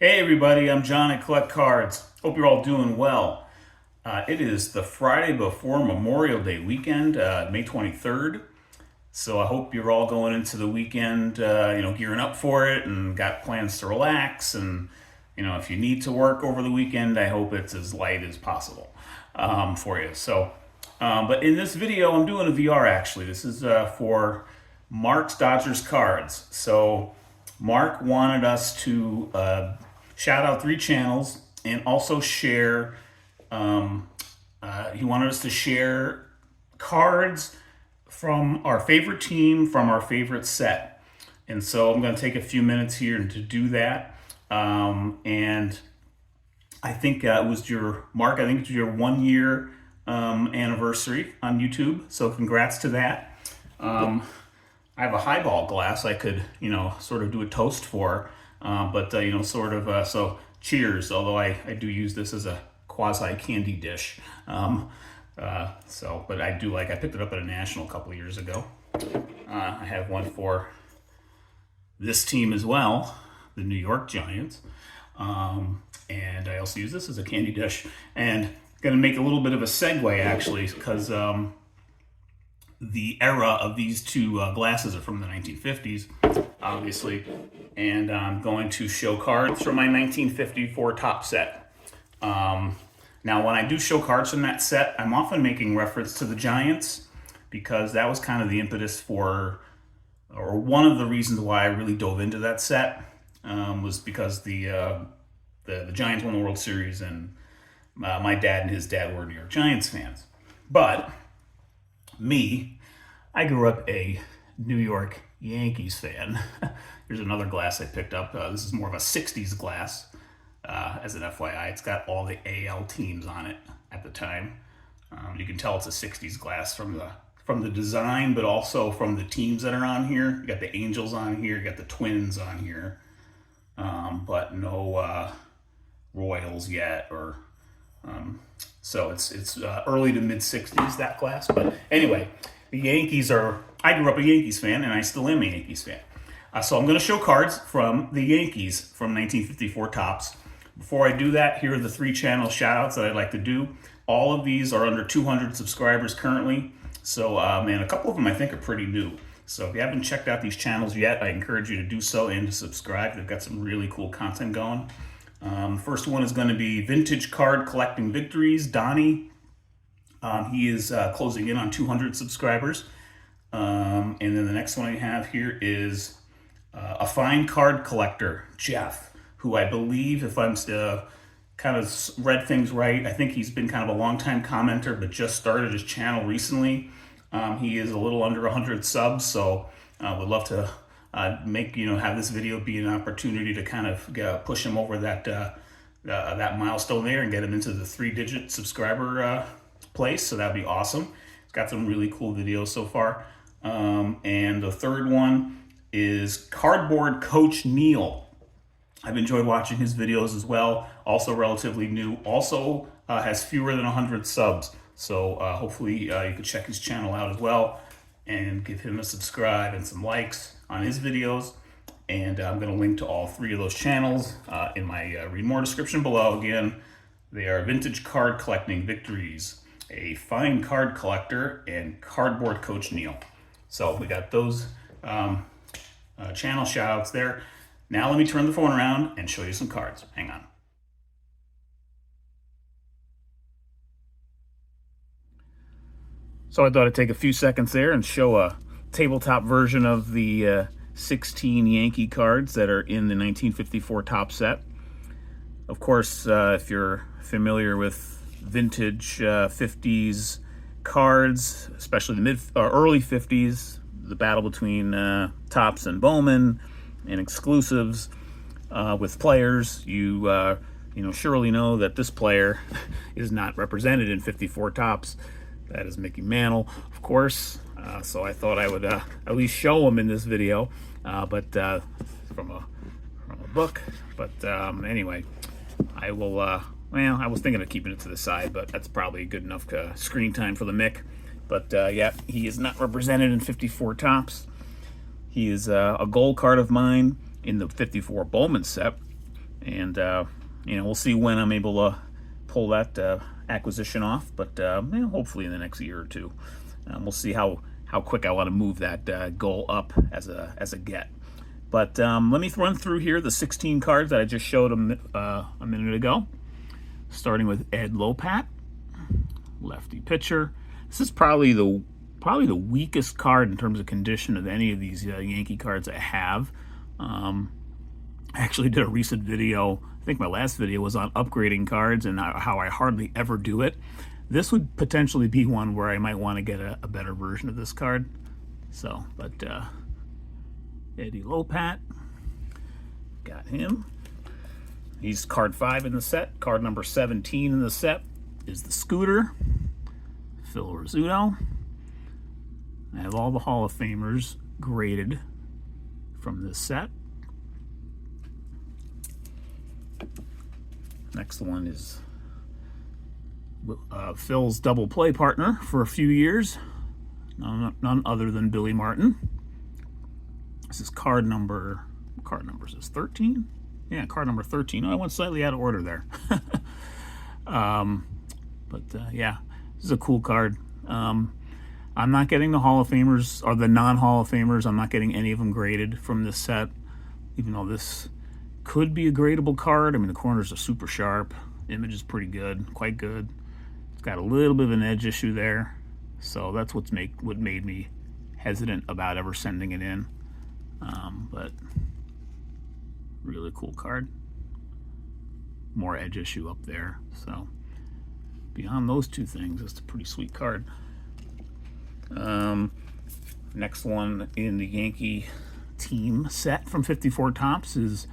Hey everybody, I'm John at Collect Cards. Hope you're all doing well. It is the Friday before Memorial Day weekend, May 23rd. So I hope you're all going into the weekend, gearing up for it and got plans to relax. And, if you need to work over the weekend, I hope it's as light as possible for you. But in this video, I'm doing a VR actually. This is for Mark's Dodgers cards. So Mark wanted us to shout out 3 channels and also share. He wanted us to share cards from our favorite team, from our favorite set. And so I'm going to take a few minutes here to do that. And I think it was your, Mark, I think it was your 1 year anniversary on YouTube. So congrats to that. I have a highball glass I could, sort of do a toast for. So cheers, although I do use this as a quasi candy dish. But I picked it up at a national a couple of years ago. I have one for this team as well, the New York Giants. And I also use this as a candy dish. And going to make a little bit of a segue actually, because the era of these two glasses are from the 1950s, obviously, and I'm going to show cards from my 1954 top set. Now, when I do show cards from that set, I'm often making reference to the Giants because that was kind of the impetus for, or one of the reasons why I really dove into that set was because the Giants won the World Series, and my dad and his dad were New York Giants fans. But I grew up a New York Yankees fan. Here's another glass I picked up. This is more of a 60s glass, as an FYI. It's got all the AL teams on it at the time. You can tell it's a 60s glass from the design, but also from the teams that are on here. You got the Angels on here, you got the Twins on here, but no Royals yet, so it's early to mid 60s, that glass. But anyway, I grew up a Yankees fan, and I still am a Yankees fan. So I'm going to show cards from the Yankees from 1954 tops. Before I do that, here are the 3 channel shout outs that I'd like to do. All of these are under 200 subscribers currently. So, and a couple of them I think are pretty new. So if you haven't checked out these channels yet, I encourage you to do so and to subscribe. They've got some really cool content going. First one is going to be Vintage Card Collecting Victories, Donnie. He is closing in on 200 subscribers. And then the next one I have here is a fine card collector, Jeff, who I believe, if I'm kind of read things right, I think he's been kind of a long-time commenter, but just started his channel recently. He is a little under 100 subs, so would love to have this video be an opportunity to kind of push him over that milestone there and get him into the 3-digit subscriber place. So that'd be awesome. It's got some really cool videos so far. And the third one is Cardboard Coach Neil. I've enjoyed watching his videos as well. Also relatively new. Also has fewer than 100 subs. So hopefully you can check his channel out as well and give him a subscribe and some likes on his videos. And I'm going to link to all 3 of those channels in my read more description below. Again, they are Vintage Card Collecting Victories, a fine card collector, and Cardboard Coach Neil. So we got those channel shout outs there. Now let me turn the phone around and show you some cards. Hang on. So I thought I'd take a few seconds there and show a tabletop version of the 16 Yankee cards that are in the 1954 top set. Of course, if you're familiar with vintage 50s cards, especially the early 50s, the battle between Topps and Bowman and exclusives with players, you surely know that this player is not represented in 54 Topps. That is Mickey Mantle, of course. So I thought I would at least show him in this video, but from a book. But anyway, I will. I was thinking of keeping it to the side, but that's probably good enough screen time for the Mick. But yeah, he is not represented in 54 Topps. He is a gold card of mine in the 54 Bowman set. And we'll see when I'm able to pull that acquisition off, but hopefully in the next year or two. We'll see how quick I want to move that goal up as a get. But let me run through here the 16 cards that I just showed a minute ago, starting with Ed Lopat, lefty pitcher. This is probably the weakest card in terms of condition of any of these Yankee cards I have. I actually did a recent video, I think my last video was on upgrading cards and how I hardly ever do it. This would potentially be one where I might want to get a better version of this card. So, but Eddie Lopat, got him. He's card 5 in the set. Card number 17 in the set is the Scooter, Phil Rizzuto. I have all the Hall of Famers graded from this set. Next one is Phil's double play partner for a few years, none other than Billy Martin. This is card number is this 13? Yeah, card number 13. Oh, I went slightly out of order there. Yeah, this is a cool card. I'm not getting the Hall of Famers or the non-Hall of Famers. I'm not getting any of them graded from this set, even though this could be a gradable card. I mean, the corners are super sharp. Image is pretty good, quite good. It's got a little bit of an edge issue there, so that's what made me hesitant about ever sending it in. But really cool card. More edge issue up there. So beyond those two things, it's a pretty sweet card. Next one in the Yankee team set from 54 Topps is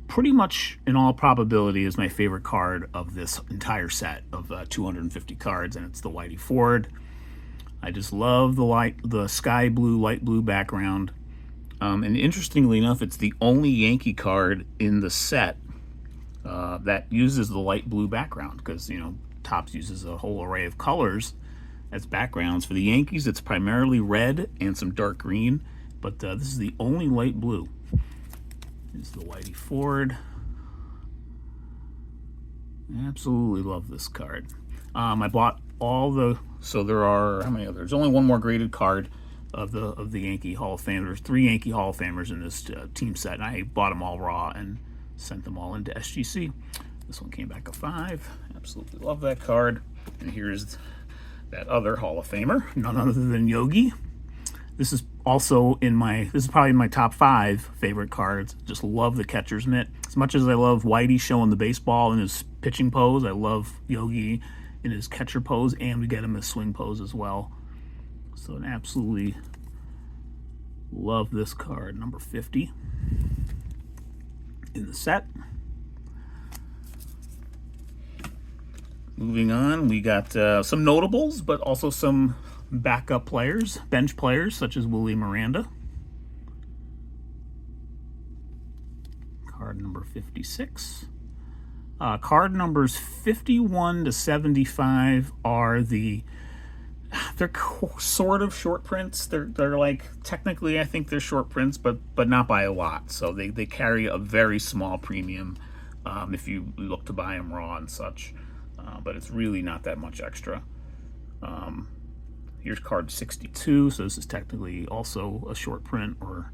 pretty much in all probability is my favorite card of this entire set of 250 cards, and it's the Whitey Ford. I just love the sky blue, light blue background. And interestingly enough, it's the only Yankee card in the set that uses the light blue background, because Topps uses a whole array of colors as backgrounds. For the Yankees, it's primarily red and some dark green, but this is the only light blue. This is the Whitey Ford. I absolutely love this card. I bought all the, so there are, how many others? There's only one more graded card of the Yankee Hall of Famers. There's 3 Yankee Hall of Famers in this team set, and I bought them all raw and sent them all into SGC. This one came back a 5. Absolutely love that card. And here's that other Hall of Famer, none other than Yogi. This is also this is probably in my top 5 favorite cards. Just love the catcher's mitt. As much as I love Whitey showing the baseball in his pitching pose, I love Yogi in his catcher pose, and we get him his swing pose as well. So I absolutely love this card, number 50 in the set. Moving on, we got some notables, but also some backup players, bench players, such as Willie Miranda. Card number 56. Card numbers 51 to 75 are they're sort of short prints. They're like, technically I think they're short prints, but not by a lot. So they carry a very small premium if you look to buy them raw and such. But it's really not that much extra. Here's card 62, so this is technically also a short print, or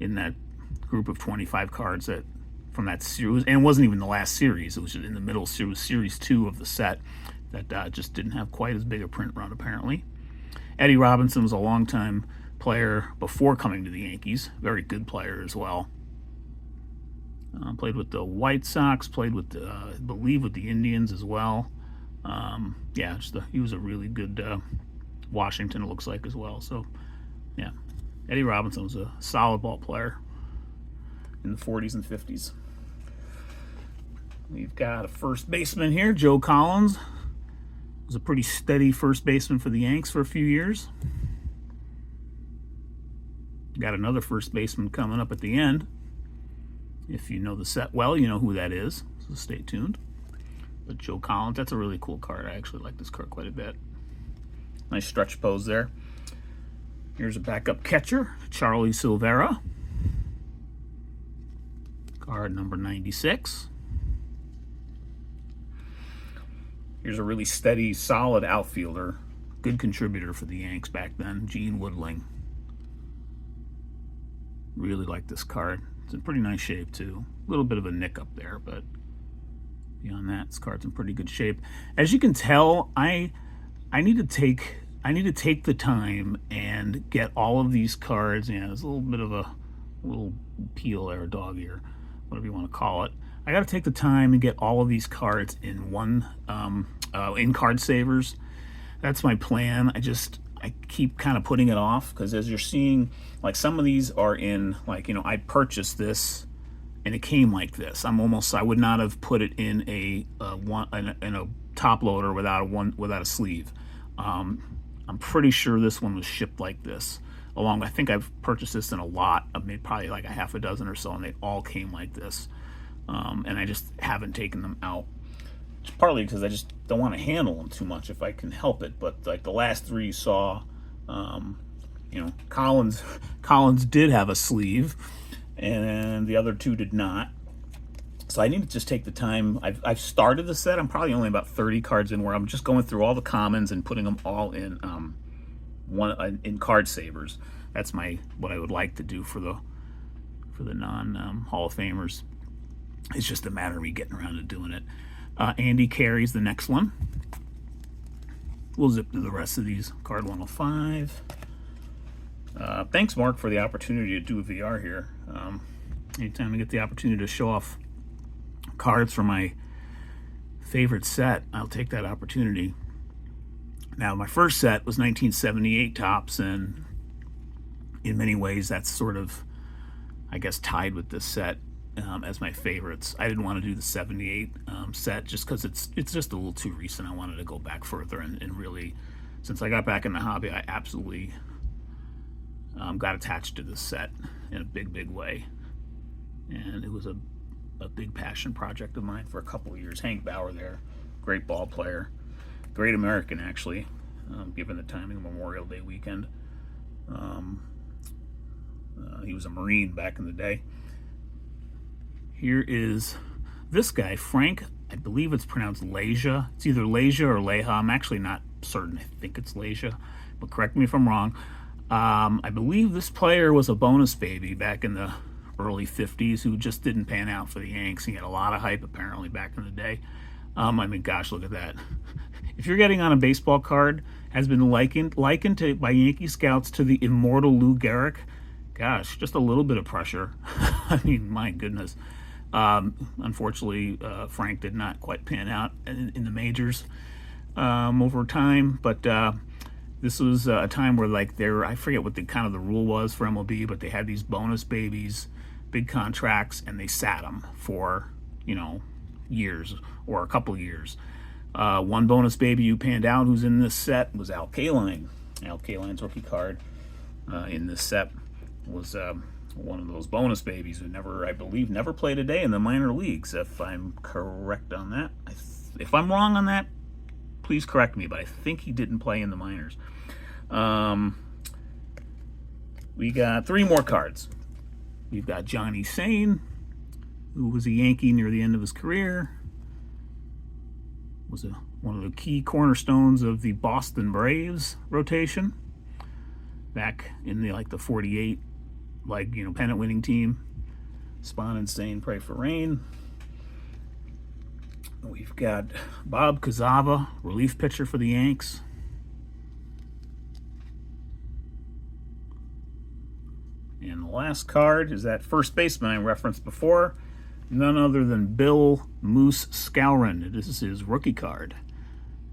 in that group of 25 cards that from that series, and it wasn't even the last series, it was just in the middle. It was series 2 of the set that just didn't have quite as big a print run, apparently. Eddie Robinson was a longtime player before coming to the Yankees, very good player as well. Played with the White Sox, played with, I believe, with the Indians as well. Yeah, he was a really good Washington, it looks like, as well. So, yeah, Eddie Robinson was a solid ball player in the 40s and 50s. We've got a first baseman here, Joe Collins. Was a pretty steady first baseman for the Yanks for a few years. Got another first baseman coming up at the end. If you know the set well, you know who that is, so stay tuned. But Joe Collins, that's a really cool card. I actually like this card quite a bit. Nice stretch pose there. Here's a backup catcher, Charlie Silvera. Card number 96. Here's a really steady, solid outfielder. Good contributor for the Yanks back then, Gene Woodling. Really like this card. It's in pretty nice shape too. A little bit of a nick up there, but beyond that, this card's in pretty good shape. As you can tell, I need to take the time and get all of these cards. Yeah, there's a little bit of a little peel there, dog ear, whatever you want to call it. I got to take the time and get all of these cards in one in card savers. That's my plan. I keep kind of putting it off because as you're seeing, like some of these are in, like, you know, I purchased this and it came like this. I would not have put it in a top loader without a sleeve. I'm pretty sure this one was shipped like this. I think I've purchased this in a lot of probably like a half a dozen or so, and they all came like this. And I just haven't taken them out. It's partly because I just don't want to handle them too much if I can help it. But like the last three you saw, you know, Collins did have a sleeve, and the other two did not. So I need to just take the time. I've started the set. I'm probably only about 30 cards in, where I'm just going through all the commons and putting them all in in card savers. That's what I would like to do for the non Hall of Famers. It's just a matter of me getting around to doing it. Andy carries the next one. We'll zip through the rest of these. Card 105. Thanks, Mark, for the opportunity to do a VR here. Anytime I get the opportunity to show off cards from my favorite set, I'll take that opportunity. Now, my first set was 1978 Topps, and in many ways that's sort of, I guess, tied with this set as my favorites. I didn't want to do the 78 set just because it's just a little too recent. I wanted to go back further and really, since I got back in the hobby, I absolutely got attached to this set in a big way. And it was a big passion project of mine for a couple of years. Hank Bauer there, great ball player. Great American, actually, given the timing of Memorial Day weekend. He was a Marine back in the day. Here is this guy, Frank. I believe it's pronounced Leja. It's either Leja or Leja. I'm actually not certain. I think it's Leja, but correct me if I'm wrong. I believe this player was a bonus baby back in the early 50s who just didn't pan out for the Yanks. He had a lot of hype, apparently, back in the day. I mean, gosh, look at that. If you're getting on a baseball card, has been likened by Yankee scouts to the immortal Lou Gehrig. Gosh, just a little bit of pressure. I mean, my goodness. Unfortunately, Frank did not quite pan out in the majors over time, but this was a time where, like, I forget what the rule was for MLB, but they had these bonus babies, big contracts, and they sat them for, you know, years or a couple years. One bonus baby who panned out who's in this set was Al Kaline. Al Kaline's rookie card in this set was one of those bonus babies who I believe never played a day in the minor leagues, if I'm correct on that. If I'm wrong on that, please correct me, but I think he didn't play in the minors. We got three more cards. We've got Johnny Sane, who was a Yankee near the end of his career. Was one of the key cornerstones of the Boston Braves rotation back in the 48, pennant winning team. Spawn and Sane, pray for rain. We've got Bob Kazava, relief pitcher for the Yanks. And the last card is that first baseman I referenced before, none other than Bill Moose Skowron. This is his rookie card.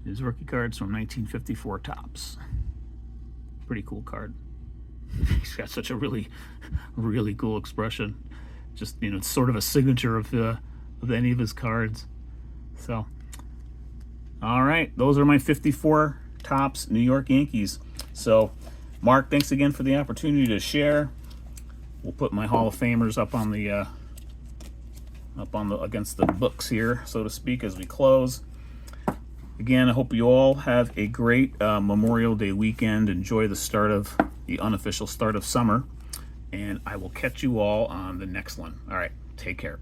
His rookie card's from 1954 Topps. Pretty cool card. He's got such a really, really cool expression. Just, it's sort of a signature of any of his cards. So, all right, those are my 54 Topps New York Yankees. So, Mark, thanks again for the opportunity to share. We'll put my Hall of Famers up on the against the books here, so to speak, as we close. Again, I hope you all have a great Memorial Day weekend. Enjoy the unofficial start of summer, and I will catch you all on the next one. All right, Take care.